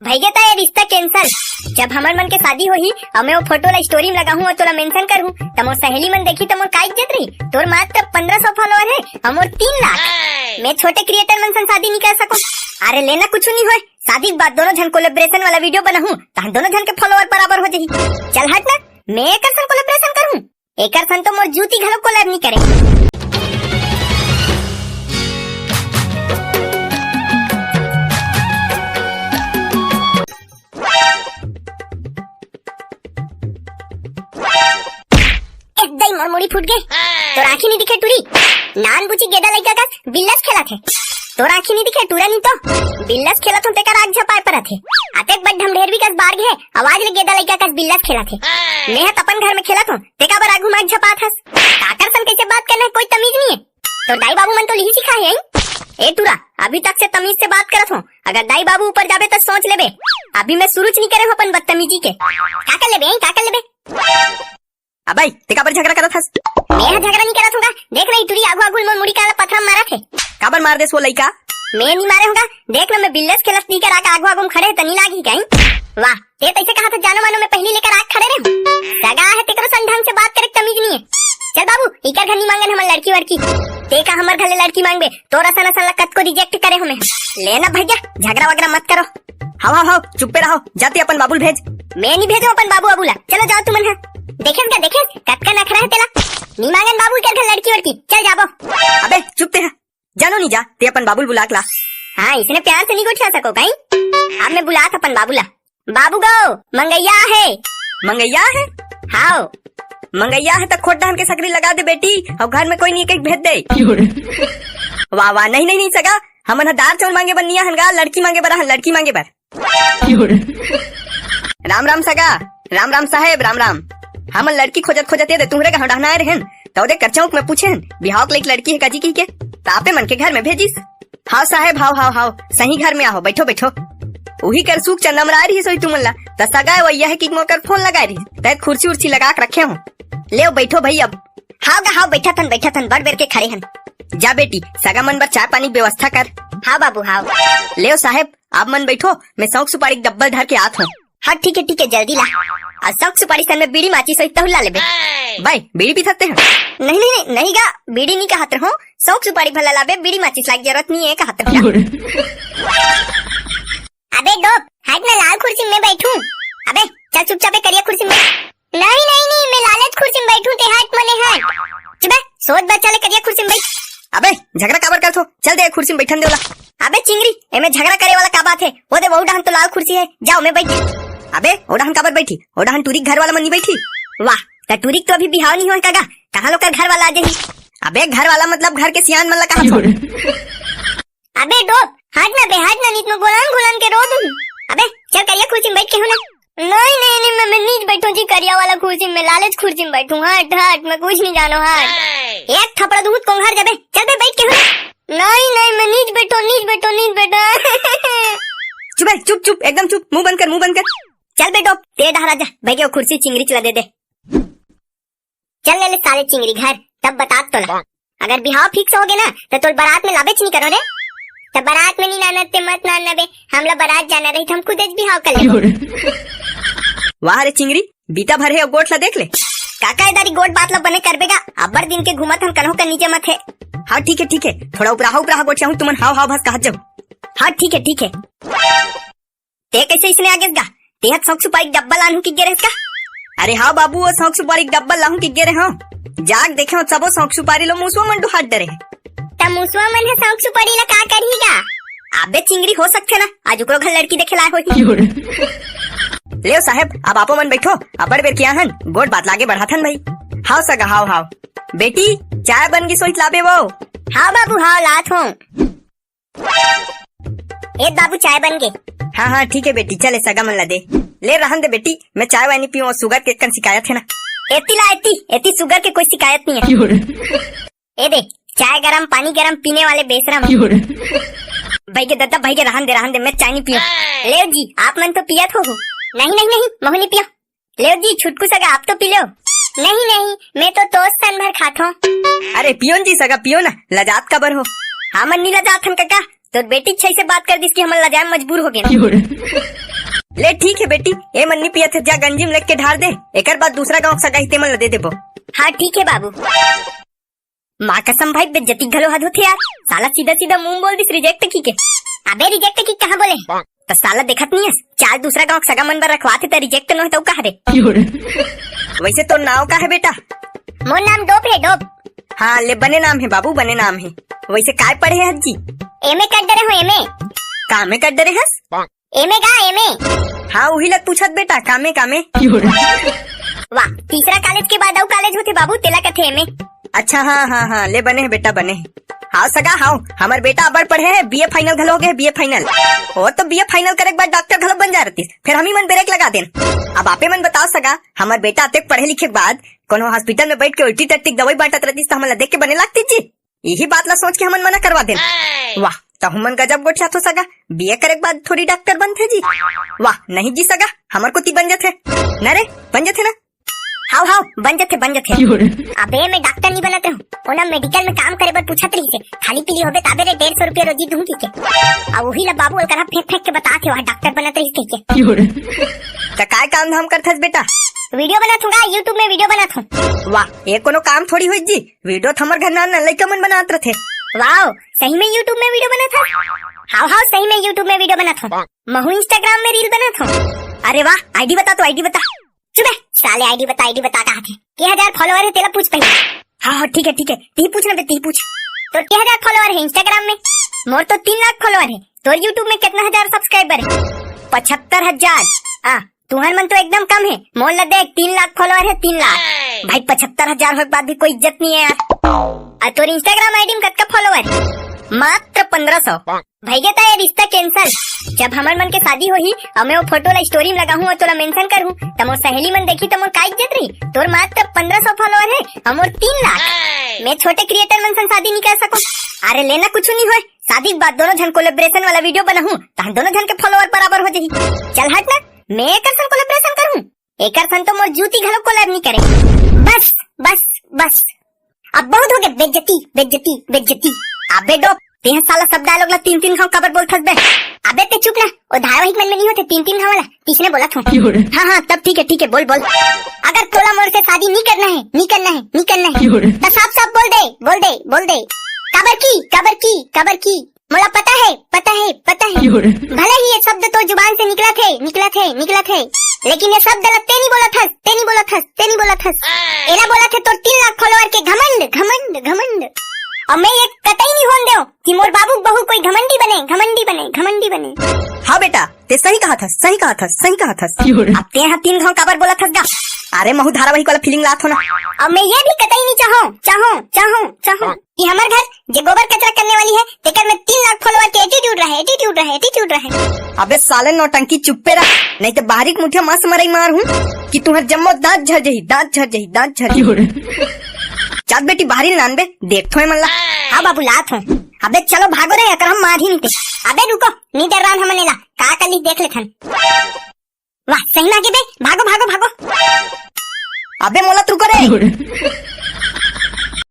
भैया ता ये रिश्ता कैंसल। जब हमर मन के शादी होही और मैं वो फोटो ला स्टोरी में लगाऊं और तोला मेंशन करूं त मोर सहेली मन देखी त मोर का इज्जत रही। तोर मात्र 1500 फॉलोअर है और मोर 3 लाख। मैं छोटे क्रिएटर मन संग शादी नहीं कर सकूं। अरे लेना कुछ नहीं होए, शादी के बाद दोनों जन कोलैबोरेशन वाला वीडियो बनाऊं त दोनों जन के फॉलोअर बराबर हो जाही। चल हट ना, मैं एकर संग कोलैबोरेशन करूं। एकर संग तो मोर जूती घलो कोलैब नहीं करे। मोर मुड़ी फूट गए तो आँखी नहीं दिखे टूरी। नान बुची गेदा लइका का बिल्लस खेला थे तो आँखी नहीं दिखे टूरा नहीं तो बिल्लस खेला तो तेकर आग झपाए पर थे। अतेक बड़ ढमढेर भी कस बार गए आवाज ले गेदा लइका का बिल्लस खेला थे। मैं अपन घर में खेला तो तेका बर आगू माग झपा थस। काकर सन कैसे बात करना कोई तमीज नहीं है। तो दाई बाबू मन तो लिही सिखाए हैं। ए टूरा अभी तक से तमीज से बात करत हो, अगर दाई बाबू ऊपर जाबे तो सोच लेबे। अभी मैं शुरू नहीं करे अपन बदतमीजी के। का कर लेबे अबे तेका पर झगड़ा करत हस। मैं झगड़ा नहीं करत होगा। देख रही टूरी आगू आगू मोर मुड़ी काला पत्थर मारा थे। काबर मार दे सो लइका। मैं नहीं मारे होगा। देख ना मैं बिल्लस खेलत लेकर आके आगू आगू खड़े तनी लागी कहीं। वाह ते तैसे कहा था जानो मानो मैं पहली लेकर आग खड़े रहे। जगह है तेकरो सन ढंग से बात करे तमीज नहीं है। चल बाबू इकर घर नहीं मांगन हमर लड़की वड़की। ते का हमर घर ले लड़की मांगबे तोरा सन सन लकत को रिजेक्ट करे हमें। लेना भैया झगड़ा वगैरह मत करो। हां चुप पे रहो, जाती अपन बाबूल भेज। मैं नहीं भेजो अपन बाबू अबूला। चलो जाओ तुम देखे कत का नखरा है तेला। नहीं मांगन बाबू कर घर लड़की वड़की। चल जाबो। अबे चुप ते जानो नहीं जा ते अपन बाबूल बुला ला। हाँ इसने प्यार से नहीं उठा सको कहीं। अब मैं बुला अपन बाबूला। बाबू गो मंगैया है। हाँ मंगैया है तो खोट डाल के सकरी लगा दे बेटी और घर में कोई नहीं एक भेज दे। वाह नहीं सगा हमन दार चौल मांगे बनिया हनगा लड़की मांगे बर लड़की मांगे बर। राम सगा राम साहेब राम। हम लड़की खोजत दे तुम्हरे कहाँ डहना रहन तो दे कर चौक में पूछे बिहाव के लड़की है काजी की के तापे मन के घर में भेजिस। हाँ साहेब हाउ सही घर में आओ बैठो वही कर सूख चंदम रा रही सोई तुमला त सगाए वैया है कि मोकर फोन लगा रही तैत कुर्सी उर्सी लगा के रखे हूँ। ले बैठो भाई अब। हाँ बैठा थन बड़ बेर के खड़े हन। जा बेटी सगा मन बर चाय पानी व्यवस्था कर। हाँ बाबू हाँ। ले साहेब आप मन बैठो मैं शौक सुपारी डब्बल धर के आत हूँ। हाँ ठीक है जल्दी ला। और शौक सुपारी सन में बीड़ी माची सोई तहुला लेबे। भाई बीड़ी पी सकते हैं। नहीं गा बीड़ी नहीं कहत रहो। शौक सुपारी भला लाबे बीड़ी माचिस लाग जरूरत नहीं है कहत रहो। अबे डोप हट ना लाल कुर्सी में बैठूं। अबे चल चुपचाप करिया कुर्सी में। नहीं मैं लालच कुर्सी में बैठूं ते हट मने हट। चुप सोच बच्चा ले करिया कुर्सी में बैठ। अबे झगड़ा काबर करथो चल दे कुर्सी में बैठन देला। अबे चिंगरी एमे झगड़ा करे वाला का बात है। वो दे बहु तो लाल कुर्सी है जाओ मैं बैठ। अबे ओडहन काबर बैठी ओडहन टूरी घर वाला मन नहीं बैठी। वाह त टूरी तो अभी बिहाव नहीं हुआ कागा कहां लोग घर वाला आ जाही। अबे घर वाला मतलब घर के सियान मन ला कहा। अबे डोप हट ना नीत में गुलान के रो दूं। अबे चल करिया कुर्सी में बैठ के हो ना। नहीं मैं नीच बैठूं जी करिया वाला कुर्सी में लालच कुर्सी में बैठूं। हट मैं कुछ नहीं जानो हट। एक थपड़ा दूं कोंघर जाबे चल बे बैठ के हो। नहीं मैं नीच बैठो। चुप एकदम चुप मुंह बंद कर। चल बेटो ते डहरा जा भैया कुर्सी चिंगरी चला दे। चल ले सारे चिंगरी घर तब बता तोला। अगर बिहाव फिक्स हो गए ना तो तोल बारात में लाबेच नहीं करो रे। तब बारात में नहीं नाना ते मत नाना बे हमला बारात जाना रही हम खुद बिहाव कर ले। वाह रे चिंगरी बीता भर है गोट ला देख ले। काका इधर गोट बात ला बने करबेगा अब्बर दिन के घुमत हम कन्हो का नीचे मत है। हाँ ठीक है थोड़ा ऊपरा गोट चाहूँ तुमन हाव भस कहत जाओ। हाँ ठीक है। ते कैसे इसने आगे गा तेहत शौक सुपारी डब्बा लानू की गिरे का। अरे हाँ बाबू वो शौक सुपारी डब्बा लाहू की गिरे। हाँ जाग देखे सबो शौक सुपारी लो मुसवा मन हाथ डरे ता मुसवा मन है शौक सुपारी ला का करीगा। अबे चिंगरी हो सकते ना आज ओकरो घर लड़की देखे लाए होई। ले साहेब अब आपो मन बैठो अबर बेर किया हन गोट बात लागे बढ़ाथन भाई। हाउ सगा हाउ बेटी चाय बन गई सोच लाबे वो। हाँ बाबू हाँ लात हूँ। ए बाबू चाय बन गए। हाँ ठीक है बेटी चले सगा मन ला दे। ले रहन दे बेटी मैं चाय वानी पीऊँ शुगर के कन शिकायत है ना। एती शुगर के कोई शिकायत नहीं है। ए दे चाय गरम पानी गरम पीने वाले बेशरम। भाई के रहन दे मैं चाय नहीं पियो। ले जी आप मन तो पियत हो। नहीं मोहनी पियो। ले जी छुटकू सगा आप तो पी लो। नहीं मैं तो टोस्ट तन भर खात हूँ। अरे पियोन जी सगा पियो ना लजात कबर हो। हाँ मन नहीं लजात हन काका तो बेटी छई से बात कर दी इसकी हम लजाए मजबूर हो गए। ले ठीक है बेटी, ए मन्नी पिया थे जा गंजी में लेके के ढार दे, एक बाद दूसरा गाँव सगा ही तेमन दे देबो। हाँ ठीक है बाबू। माँ कसम भाई बेइज्जती घलो हद होथे यार, साला सीधा सीधा मुंह बोल दिस रिजेक्ट की के। अबे रिजेक्ट की कहाँ बोले तो साला देखत नहीं है, चार दूसरा गाँव सगा मन बर रखवाते तो रिजेक्ट न हो तो कहा रे। वैसे तो नाव का है बेटा? मोर नाम डोप है, डोप। हाँ ले बने नाम है बाबू, बने नाम है। वैसे काय पढ़े है जी? एमए कर डरे हो, एमए कामे कर डरे हस? एमए गा एमए। हाँ वही लग पूछत बेटा, कामे कामे। वाह, तीसरा कॉलेज के बाद कॉलेज होते बाबू तेला कथे एमए। अच्छा हाँ हाँ हाँ ले बने है बेटा, बने है। हाँ सगा हाँ, हमार बेटा अबर पढ़े है, बीए फाइनल घलो हो गए, बीए फाइनल। और तो बीए फाइनल करे के बाद डॉक्टर घलो बन जा रही, फिर हम ही मन ब्रेक लगा देन। अब आपे मन बताओ सगा, हमार बेटा अते पढ़े लिखे के बाद कोनो हॉस्पिटल में बैठ के उल्टी टट्टी दवाई बांटत रहती तो हमला देख के बने लगती जी। यही बात ला सोच के हमन मना करवा देन। वाह तो हमन गजब गोठिया तो सगा, बीए करे के बाद थोड़ी डॉक्टर बनते जी। वाह नहीं जी सगा, हमार को ती बन जाते न रे, बन जाते ना। हाउ हाउ बन जाते बन जाते। अबे मैं डॉक्टर नहीं बनते हूँ, ओना मेडिकल में काम करे बर पूछत रही से, खाली पीली होबे ताबे रे 150 रुपया रोजी दूं के। अब वही ला बाबू अलकरा फेंक फेंक के बताते वहाँ डॉक्टर बनत रही के। तो काय काम धाम करथस बेटा? वीडियो बनात हूँ, यूट्यूब में वीडियो बनात हूँ। वाह ये कोनो काम थोड़ी हुई जी, वीडियो तो हमार घर ना लइका मन बनात रथे। वाह सही में यूट्यूब में वीडियो बना था? हाउ हाउ सही में यूट्यूब में वीडियो बना था, महू इंस्टाग्राम में रील बना था। अरे वाह आईडी बता तो, आईडी बता। चुप साले, आईडी बता कहा थे। 1000 फॉलोअर है तेरा, पूछ पहले। हाँ ठीक है ती पूछ ना बे, ती पूछ। तो 1000 फॉलोअर है इंस्टाग्राम में, मोर तो 3 लाख फॉलोअर है। तो यूट्यूब में कितना हजार सब्सक्राइबर है? 75,000। तुम्हारे मन तो एकदम कम है, मोल ला देख 3 लाख फॉलोअर है, 3 लाख। भाई 75,000 हो के बाद भी कोई इज्जत नहीं है यार। और तो इंस्टाग्राम आईडी में कितना फॉलोअर है? मात्र 1500। भाई कहता है रिश्ता कैंसल। जब हमार मन के शादी होही और मैं वो फोटो ला स्टोरी में लगाऊं और तोला मेंशन करूं तो मोर सहेली मन देखी तो मोर का इज्जत रही। तोर मात्र 1500 फॉलोअर है और मोर 3 लाख। मैं छोटे क्रिएटर मन से शादी नहीं कर सकूं? अरे लेना कुछ नहीं है, शादी के बाद दोनों जन कोलेब्रेशन वाला वीडियो बनाऊं तो हम दोनों जन के फॉलोअर बराबर हो जाही। चल हट ना, मैं एक सन कोलेब्रेशन करूं, एक सन तो मोर जूती घलो कोलैब नहीं करे। बस बस बस अब बहुत हो गया बेइज्जती। अबे डोप तेह साला सब डायलॉग ला 3-3 घाव कबर बोलथस बे। अबे ते चुप ना, वो धारावाहिक मन में नहीं होते 3-3 घाव वाला, तीसने बोला था। हाँ तब ठीक है बोल। अगर तोला मोर से शादी नहीं करना है तो साफ बोल दे। कबर की मोला पता है। भले ही ये शब्द तो जुबान से निकला थे, लेकिन ये शब्द ते नहीं बोला था। एला बोला थे तोर 3 लाख फॉलोअर के घमंड। और मैं ये कतई नहीं होन देओ कि मोर बाबू बहू कोई घमंडी बने। हाँ बेटा ते सही कहा था। अब ते यहाँ 3 घाव काबर बोला था? अरे महू धारावाहिक वाला फीलिंग लात हो ना। अब मैं ये भी कतई नहीं चाहूं कि हमारे घर जो गोबर कचरा करने वाली है तेकर में 3 लाख फॉलोअर के एटीट्यूड रहे। अबे साले नौटंकी चुप्पे रह, नहीं तो बारीक मुठिया मांस मरई मार हूँ कि तुम्हारे जम्मो दांत झड़ जाही। चल बेटी बाहरी नान बे, देख थो मन ला। हाँ बाबू लात हूँ। अबे चलो भागो रे, अगर हम मार ही नहीं थे। अबे रुको, नहीं डर रहा हमने ला का कली देख लेथन। वाह सही ना के बे, भागो। अबे मोला तू करे।